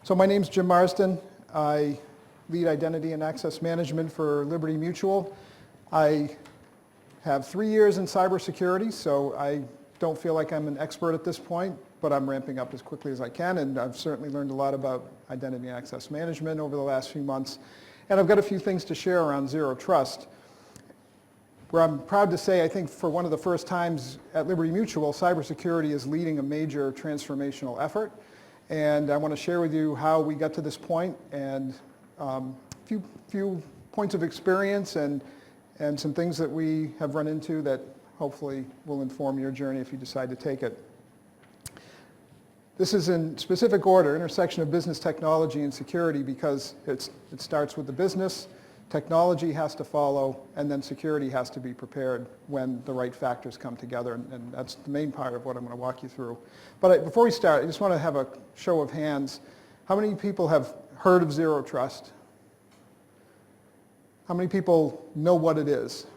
So my name's Jim Marsden. I lead identity and access management for Liberty Mutual. I have 3 years in cybersecurity, so I don't feel like I'm an expert at this point, but I'm ramping up as quickly as I can, and I've certainly learned a lot about identity and access management over the last few months. And I've got a few things to share around zero trust, where I'm proud to say, I think for one of the first times at Liberty Mutual, cybersecurity is leading a major transformational effort. And I want to share with you how we got to this point and a few points of experience and some things that we have run into that hopefully will inform your journey if you decide to take it. This is in specific order, intersection of business technology and security, because it starts with the business, technology has to follow, and then security has to be prepared when the right factors come together, and that's the main part of what I'm going to walk you through. But before we start, I just want to have a show of hands. How many people have heard of zero trust? How many people know what it is?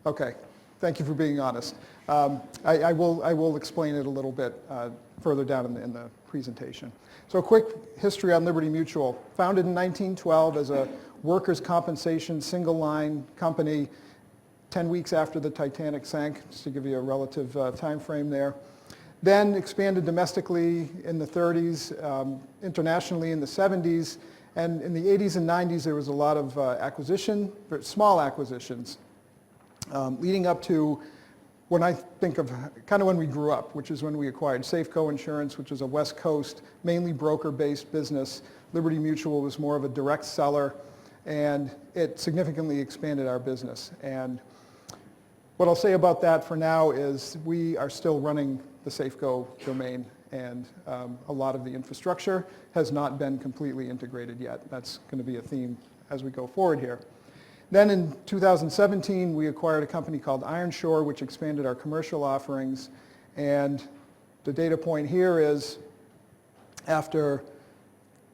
Okay, thank you for being honest. I will explain it a little bit further down in the presentation. So a quick history on Liberty Mutual. Founded in 1912 as a workers' compensation single line company 10 weeks after the Titanic sank, just to give you a relative time frame there. Then expanded domestically in the 30s, internationally in the 70s, and in the 80s and 90s there was a lot of small acquisitions, leading up to when I think of kind of when we grew up, which is when we acquired Safeco Insurance, which is a West Coast, mainly broker-based business. Liberty Mutual was more of a direct seller, and it significantly expanded our business. And what I'll say about that for now is we are still running the Safeco domain, and a lot of the infrastructure has not been completely integrated yet. That's going to be a theme as we go forward here. Then in 2017, we acquired a company called Ironshore, which expanded our commercial offerings. And the data point here is, after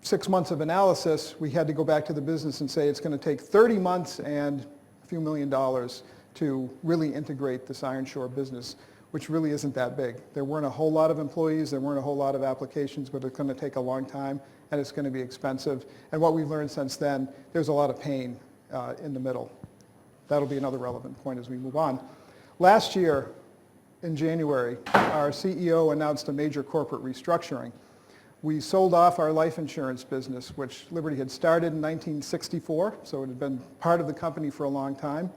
6 months of analysis, we had to go back to the business and say it's going to take 30 months and a few $1 million to really integrate this Ironshore business, which really isn't that big. There weren't a whole lot of employees, there weren't a whole lot of applications, but it's going to take a long time, and it's going to be expensive. And what we've learned since then, there's a lot of pain in the middle. That'll be another relevant point as we move on. Last year, in January, our CEO announced a major corporate restructuring. We sold off our life insurance business, which Liberty had started in 1964, so it had been part of the company for a long time,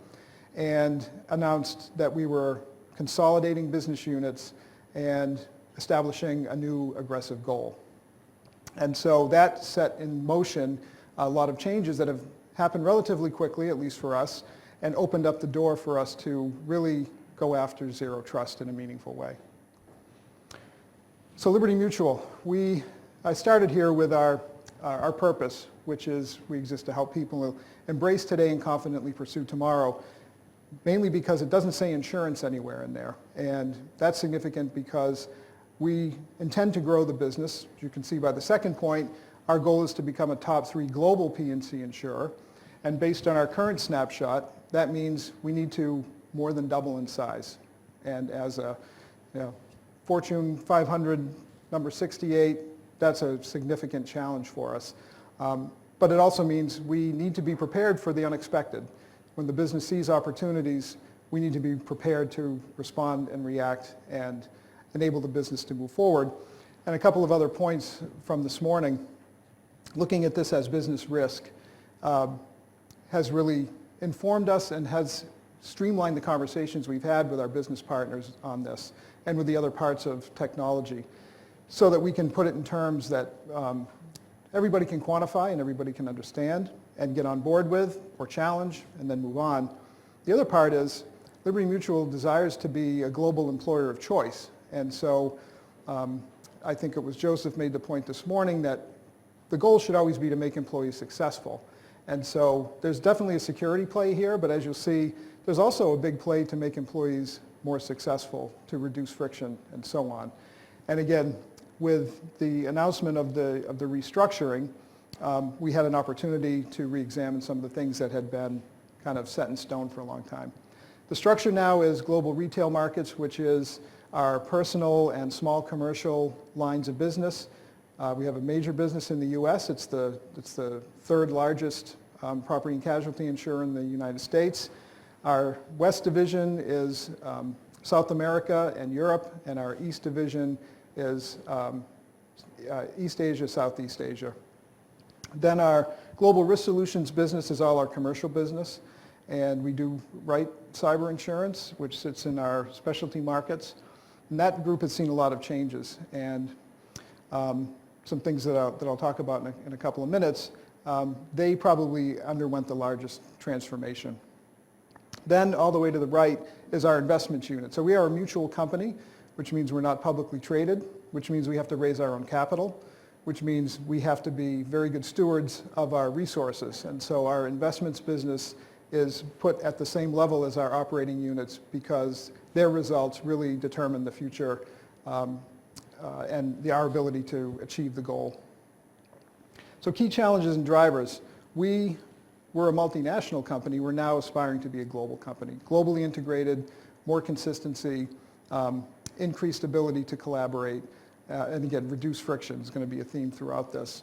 and announced that we were consolidating business units and establishing a new aggressive goal. And so that set in motion a lot of changes that have happened relatively quickly, at least for us, and opened up the door for us to really go after zero trust in a meaningful way. So Liberty Mutual, I started here with our purpose, which is we exist to help people embrace today and confidently pursue tomorrow, mainly because it doesn't say insurance anywhere in there. And that's significant because we intend to grow the business. As you can see by the second point, our goal is to become a top 3 global P&C insurer. And based on our current snapshot, that means we need to more than double in size. And as a Fortune 500 number 68, that's a significant challenge for us. But it also means we need to be prepared for the unexpected. When the business sees opportunities, we need to be prepared to respond and react and enable the business to move forward. And a couple of other points from this morning. Looking at this as business risk has really informed us and has streamlined the conversations we've had with our business partners on this and with the other parts of technology, so that we can put it in terms that everybody can quantify and everybody can understand and get on board with or challenge and then move on. The other part is Liberty Mutual desires to be a global employer of choice. And so I think it was Joseph made the point this morning that the goal should always be to make employees successful. And so there's definitely a security play here, but as you'll see, there's also a big play to make employees more successful, to reduce friction, and so on. And again, with the announcement of the restructuring, we had an opportunity to re-examine some of the things that had been kind of set in stone for a long time. The structure now is global retail markets, which is our personal and small commercial lines of business. We have a major business in the U.S. It's the third largest property and casualty insurer in the United States. Our West Division is South America and Europe, and our East Division is East Asia, Southeast Asia. Then our Global Risk Solutions business is all our commercial business, and we do write cyber insurance, which sits in our specialty markets. And that group has seen a lot of changes, and some things that I'll talk about in a couple of minutes. They probably underwent the largest transformation. Then all the way to the right is our investments unit. So we are a mutual company, which means we're not publicly traded, which means we have to raise our own capital, which means we have to be very good stewards of our resources. And so our investments business is put at the same level as our operating units because their results really determine the future and our ability to achieve the goal. So key challenges and drivers. We're a multinational company. We're now aspiring to be a global company. Globally integrated, more consistency, increased ability to collaborate, and again, reduce friction is going to be a theme throughout this.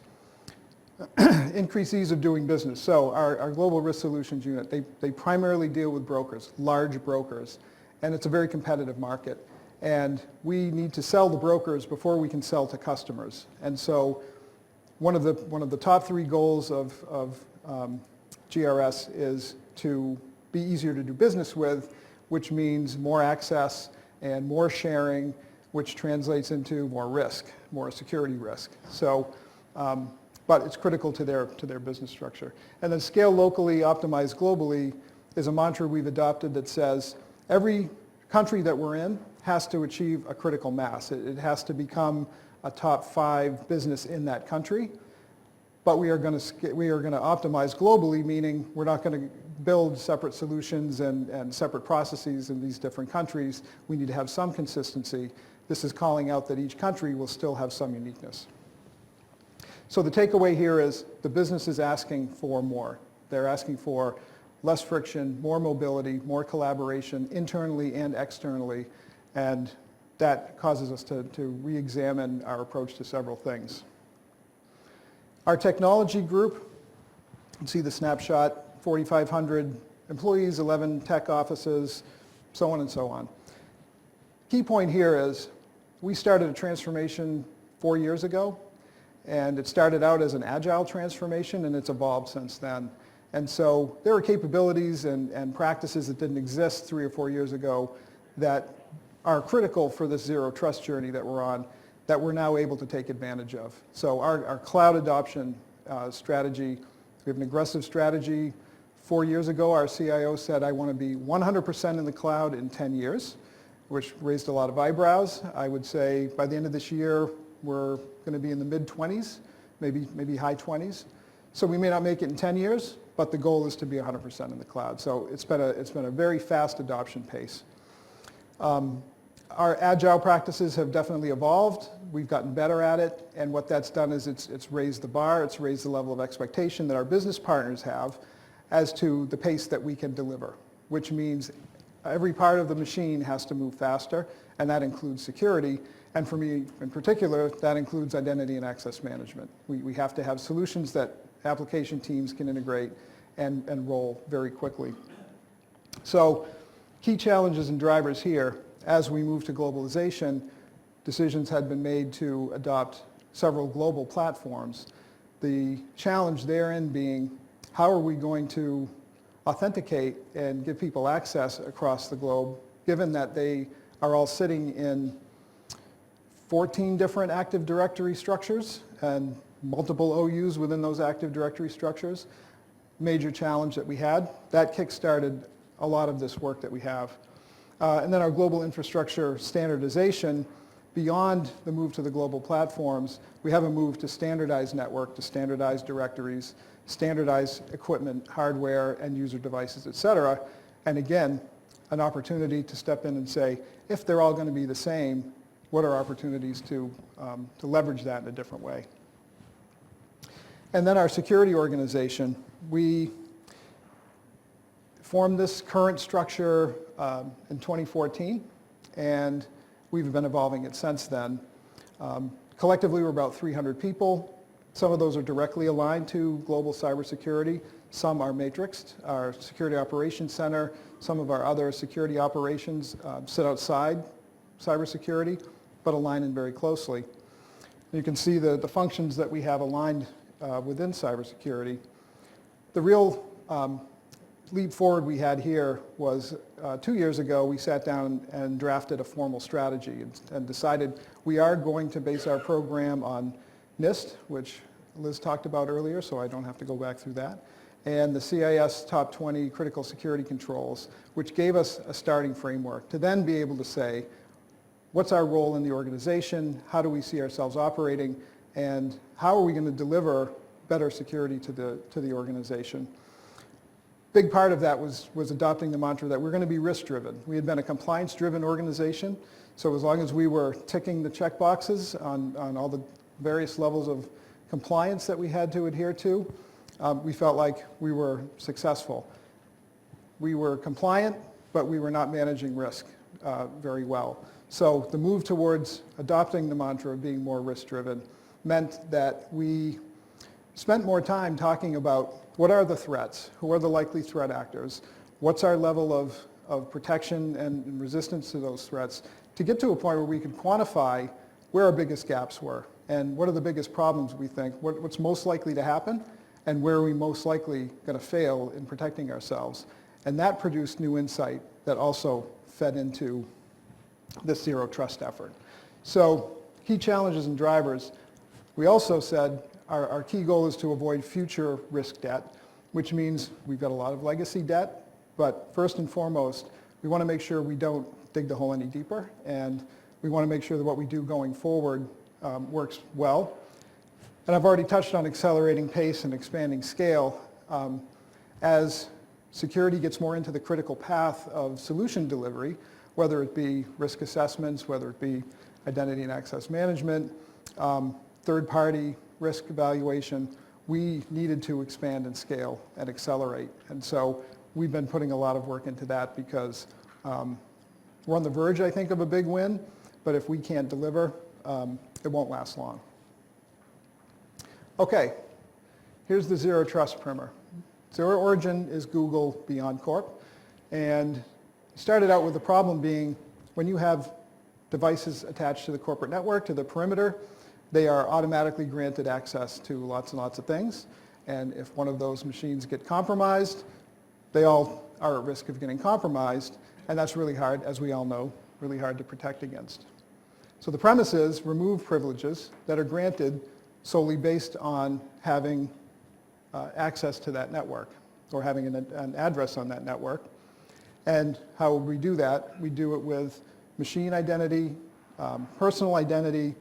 Increased ease of doing business. So our Global Risk Solutions unit, they primarily deal with brokers, large brokers, and it's a very competitive market. And we need to sell the brokers before we can sell to customers. And so one of the top three goals of GRS is to be easier to do business with, which means more access and more sharing, which translates into more risk, more security risk. So, but it's critical to their business structure. And then scale locally, optimize globally is a mantra we've adopted that says every country that we're in has to achieve a critical mass. It has to become a top 5 business in that country. But we are going to optimize globally, meaning we're not going to build separate solutions and separate processes in these different countries. We need to have some consistency. This is calling out that each country will still have some uniqueness. So the takeaway here is the business is asking for more. They're asking for less friction, more mobility, more collaboration internally and externally, and that causes us to re-examine our approach to several things. Our technology group, you can see the snapshot, 4,500 employees, 11 tech offices, so on and so on. Key point here is we started a transformation 4 years ago, and it started out as an agile transformation, and it's evolved since then. And so there are capabilities and practices that didn't exist 3 or 4 years ago that are critical for this zero trust journey that we're on, that we're now able to take advantage of. So our cloud adoption strategy, we have an aggressive strategy. 4 years ago, our CIO said, I want to be 100% in the cloud in 10 years, which raised a lot of eyebrows. I would say by the end of this year, we're going to be in the mid-20s, maybe high 20s. So we may not make it in 10 years, but the goal is to be 100% in the cloud. So it's been a very fast adoption pace. Our agile practices have definitely evolved. We've gotten better at it, and what that's done is it's raised the bar, it's raised the level of expectation that our business partners have as to the pace that we can deliver, which means every part of the machine has to move faster, and that includes security. And for me in particular, that includes identity and access management. We have to have solutions that application teams can integrate and roll very quickly. So key challenges and drivers here. As we move to globalization, decisions had been made to adopt several global platforms. The challenge therein being, how are we going to authenticate and give people access across the globe, given that they are all sitting in 14 different Active Directory structures and multiple OUs within those Active Directory structures? Major challenge that we had. That kick-started a lot of this work that we have. And then our global infrastructure standardization, beyond the move to the global platforms, we have a move to standardize network, to standardize directories, standardize equipment, hardware, and user devices, et cetera. And again, an opportunity to step in and say, if they're all going to be the same, what are opportunities to leverage that in a different way? And then our security organization, we formed this current structure in 2014, and we've been evolving it since then. Collectively, we're about 300 people. Some of those are directly aligned to global cybersecurity. Some are matrixed. Our Security Operations Center, some of our other security operations sit outside cybersecurity, but align in very closely. You can see the functions that we have aligned within cybersecurity. The real leap forward we had here was 2 years ago we sat down and drafted a formal strategy and decided we are going to base our program on NIST, which Liz talked about earlier, so I don't have to go back through that, and the CIS Top 20 Critical Security Controls, which gave us a starting framework to then be able to say, what's our role in the organization, how do we see ourselves operating, and how are we going to deliver better security to the organization. Big part of that was adopting the mantra that we're going to be risk-driven. We had been a compliance-driven organization, so as long as we were ticking the check boxes on all the various levels of compliance that we had to adhere to, we felt like we were successful. We were compliant, but we were not managing risk very well. So the move towards adopting the mantra of being more risk-driven meant that we spent more time talking about what are the threats, who are the likely threat actors, what's our level of protection and resistance to those threats, to get to a point where we could quantify where our biggest gaps were and what are the biggest problems we think, what's most likely to happen, and where are we most likely going to fail in protecting ourselves. And that produced new insight that also fed into this zero trust effort. So key challenges and drivers. We also said our key goal is to avoid future risk debt, which means we've got a lot of legacy debt, but first and foremost, we want to make sure we don't dig the hole any deeper, and we want to make sure that what we do going forward works well. And I've already touched on accelerating pace and expanding scale. As security gets more into the critical path of solution delivery, whether it be risk assessments, whether it be identity and access management, third-party risk evaluation, we needed to expand and scale and accelerate. And so we've been putting a lot of work into that because we're on the verge, I think, of a big win, but if we can't deliver, it won't last long. Okay, here's the zero trust primer. Zero origin is Google Beyond Corp, and started out with the problem being when you have devices attached to the corporate network, to the perimeter, they are automatically granted access to lots and lots of things. And if one of those machines get compromised, they all are at risk of getting compromised. And that's really hard, as we all know, really hard to protect against. So the premise is remove privileges that are granted solely based on having access to that network or having an address on that network. And how would we do that? We do it with machine identity, personal identity,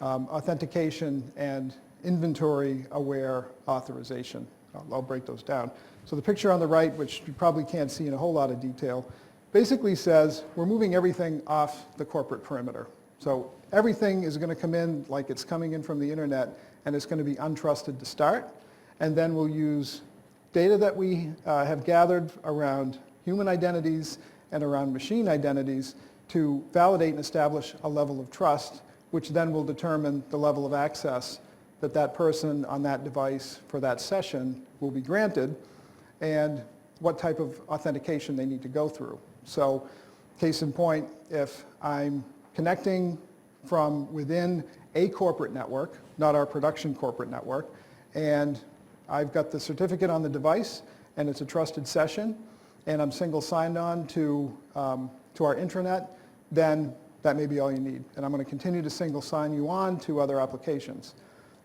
authentication, and inventory-aware authorization. I'll break those down. So the picture on the right, which you probably can't see in a whole lot of detail, basically says we're moving everything off the corporate perimeter. So everything is going to come in like it's coming in from the internet, and it's going to be untrusted to start. And then we'll use data that we have gathered around human identities and around machine identities to validate and establish a level of trust, which then will determine the level of access that that person on that device for that session will be granted and what type of authentication they need to go through. So case in point, if I'm connecting from within a corporate network, not our production corporate network, and I've got the certificate on the device and it's a trusted session and I'm single signed on to our intranet, then that may be all you need. And I'm going to continue to single sign you on to other applications.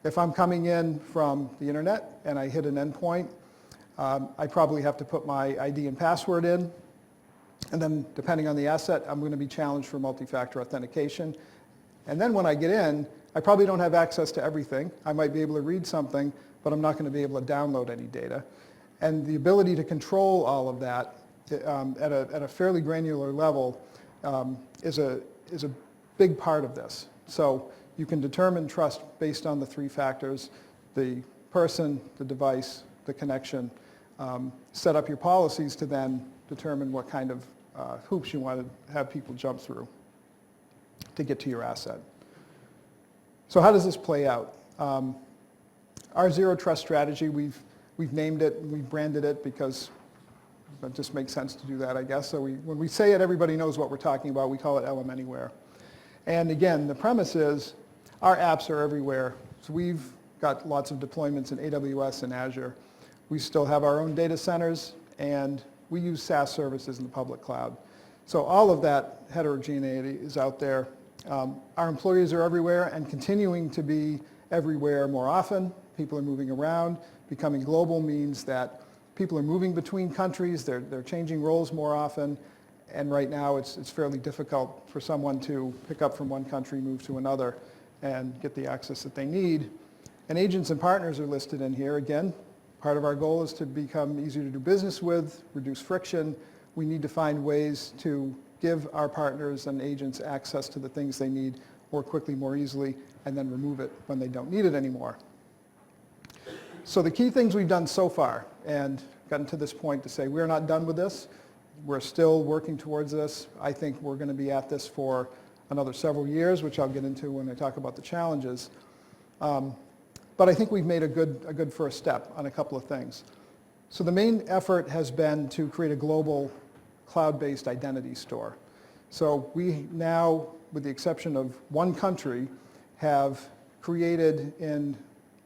If I'm coming in from the internet and I hit an endpoint, I probably have to put my ID and password in. And then depending on the asset, I'm going to be challenged for multi-factor authentication. And then when I get in, I probably don't have access to everything. I might be able to read something, but I'm not going to be able to download any data. And the ability to control all of that at a fairly granular level is a big part of this. So you can determine trust based on the three factors: the person, the device, the connection. Set up your policies to then determine what kind of hoops you want to have people jump through to get to your asset. So how does this play out? Our zero trust strategy, we've named it, we've branded it because it just makes sense to do that, I guess. So when we say it, everybody knows what we're talking about. We call it LM Anywhere. And again, the premise is our apps are everywhere. So we've got lots of deployments in AWS and Azure. We still have our own data centers, and we use SaaS services in the public cloud. So all of that heterogeneity is out there. Our employees are everywhere and continuing to be everywhere more often. People are moving around. Becoming global means that people are moving between countries. They're changing roles more often. And right now it's fairly difficult for someone to pick up from one country, move to another, and get the access that they need. And agents and partners are listed in here. Again, part of our goal is to become easier to do business with, reduce friction. We need to find ways to give our partners and agents access to the things they need more quickly, more easily, and then remove it when they don't need it anymore. So the key things we've done so far, and gotten to this point to say we're not done with this. We're still working towards this. I think we're going to be at this for another several years, which I'll get into when I talk about the challenges. But I think we've made a good first step on a couple of things. So the main effort has been to create a global cloud-based identity store. So we now, with the exception of one country, have created in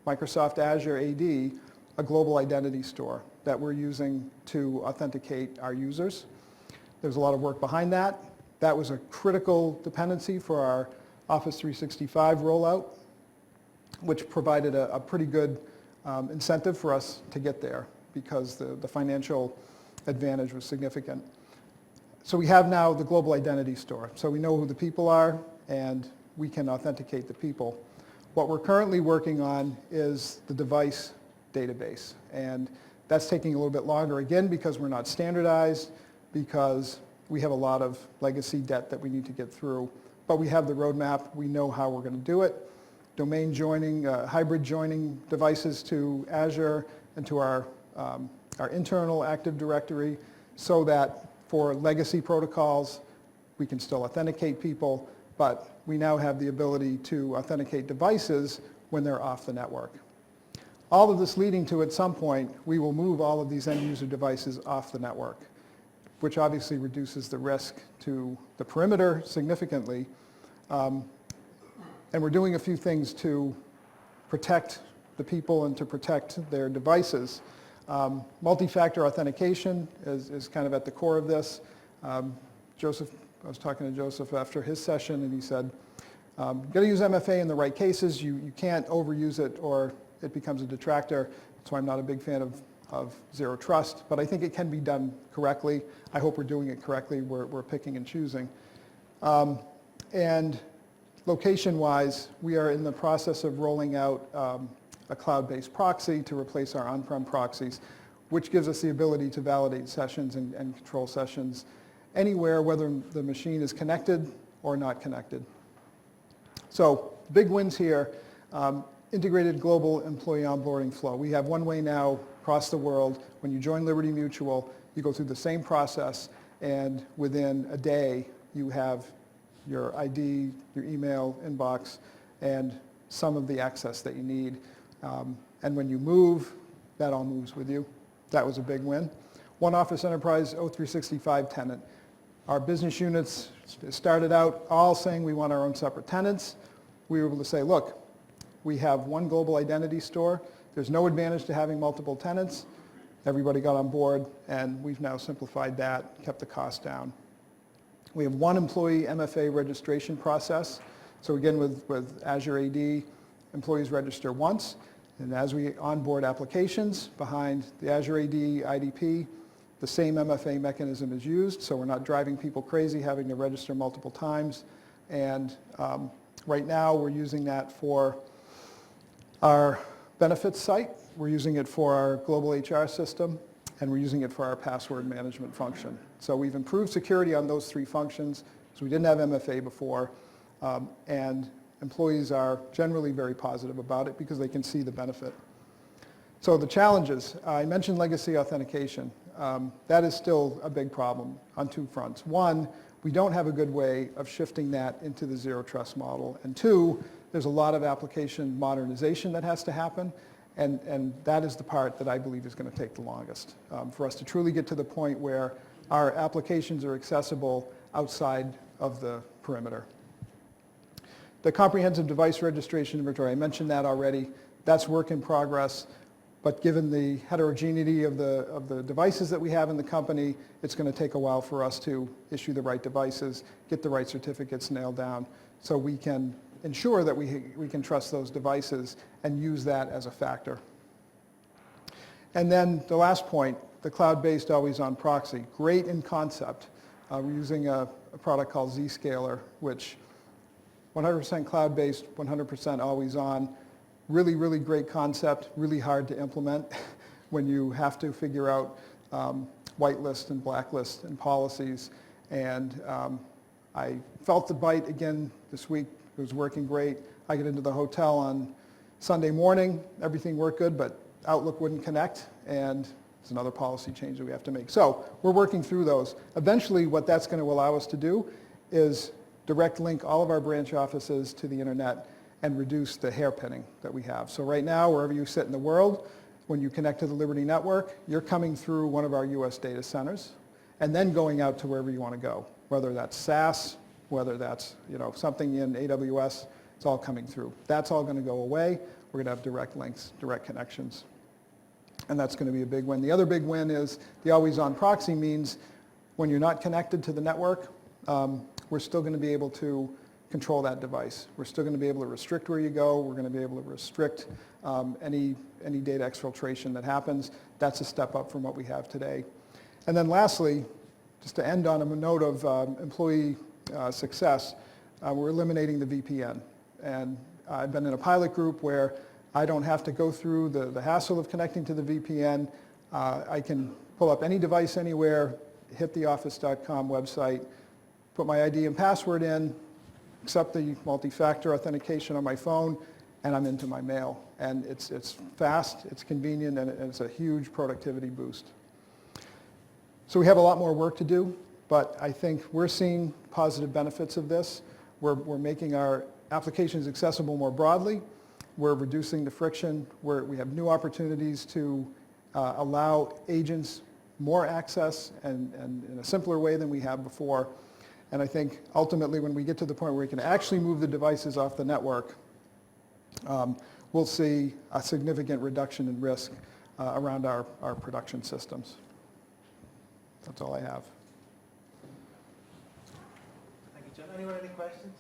Microsoft Azure AD a global identity store that we're using to authenticate our users. There's a lot of work behind that. That was a critical dependency for our Office 365 rollout, which provided a pretty good incentive for us to get there because the financial advantage was significant. So we have now the global identity store. So we know who the people are, and we can authenticate the people. What we're currently working on is the device database. And that's taking a little bit longer, again, because we're not standardized, because we have a lot of legacy debt that we need to get through. But we have the roadmap. We know how we're going to do it. Domain joining, hybrid joining devices to Azure and to our internal Active Directory so that for legacy protocols, we can still authenticate people, but we now have the ability to authenticate devices when they're off the network. All of this leading to, at some point, we will move all of these end user devices off the network, which obviously reduces the risk to the perimeter significantly. And we're doing a few things to protect the people and to protect their devices. Multi-factor authentication is kind of at the core of this. Joseph, I was talking to Joseph after his session, and he said, you've got to use MFA in the right cases. You can't overuse it or it becomes a detractor. That's why I'm not a big fan of zero trust, but I think it can be done correctly. I hope we're doing it correctly. We're picking and choosing. And location-wise, we are in the process of rolling out a cloud-based proxy to replace our on-prem proxies, which gives us the ability to validate sessions and control sessions anywhere, whether the machine is connected or not connected. So big wins here. Integrated global employee onboarding flow. We have one way now across the world. When you join Liberty Mutual, you go through the same process, and within a day, you have your ID, your email inbox, and some of the access that you need. And when you move, that all moves with you. That was a big win. One Office Enterprise O365 tenant. Our business units started out all saying we want our own separate tenants. We were able to say, look, we have one global identity store. There's no advantage to having multiple tenants. Everybody got on board, and we've now simplified that, kept the cost down. We have one employee MFA registration process. So again, with Azure AD, employees register once, and as we onboard applications behind the Azure AD IDP, the same MFA mechanism is used, so we're not driving people crazy having to register multiple times. And right now, we're using that for our benefits site, we're using it for our global HR system, and we're using it for our password management function. So we've improved security on those three functions, because we didn't have MFA before, and employees are generally very positive about it because they can see the benefit. So the challenges, I mentioned legacy authentication. That is still a big problem on two fronts. One, we don't have a good way of shifting that into the zero trust model. And two, There's a lot of application modernization that has to happen, and that is the part that I believe is going to take the longest for us to truly get to the point where our applications are accessible outside of the perimeter. The comprehensive device registration inventory, I mentioned that already. That's work in progress, but given the heterogeneity of the devices that we have in the company, it's going to take a while for us to issue the right devices, get the right certificates nailed down, so we can ensure that we can trust those devices and use that as a factor. And then the last point, the cloud-based always-on proxy. Great in concept. We're using a product called Zscaler, which 100% cloud-based, 100% always-on. Really, really great concept, really hard to implement when you have to figure out whitelist and blacklist and policies. And I felt the bite again this week. It was working great. I get into the hotel on Sunday morning. Everything worked good, but Outlook wouldn't connect, and it's another policy change that we have to make. So we're working through those. Eventually, what that's going to allow us to do is direct link all of our branch offices to the internet and reduce the hairpinning that we have. So right now, wherever you sit in the world, when you connect to the Liberty Network, you're coming through one of our US data centers and then going out to wherever you want to go, whether that's SaaS, whether that's something in AWS, it's all coming through. That's all going to go away. We're going to have direct links, direct connections. And that's going to be a big win. The other big win is the always-on proxy means when you're not connected to the network, we're still going to be able to control that device. We're still going to be able to restrict where you go. We're going to be able to restrict any data exfiltration that happens. That's a step up from what we have today. And then lastly, just to end on a note of employee success, we're eliminating the VPN. And I've been in a pilot group where I don't have to go through the hassle of connecting to the VPN. I can pull up any device anywhere, hit the office.com website, put my ID and password in, accept the multi-factor authentication on my phone, and I'm into my mail. And it's fast, it's convenient, and it's a huge productivity boost. So we have a lot more work to do, but I think we're seeing positive benefits of this. We're making our applications accessible more broadly. We're reducing the friction. We have new opportunities to allow agents more access and in a simpler way than we have before. And I think ultimately when we get to the point where we can actually move the devices off the network, we'll see a significant reduction in risk around our production systems. That's all I have. Thank you, John. Anyone, any questions?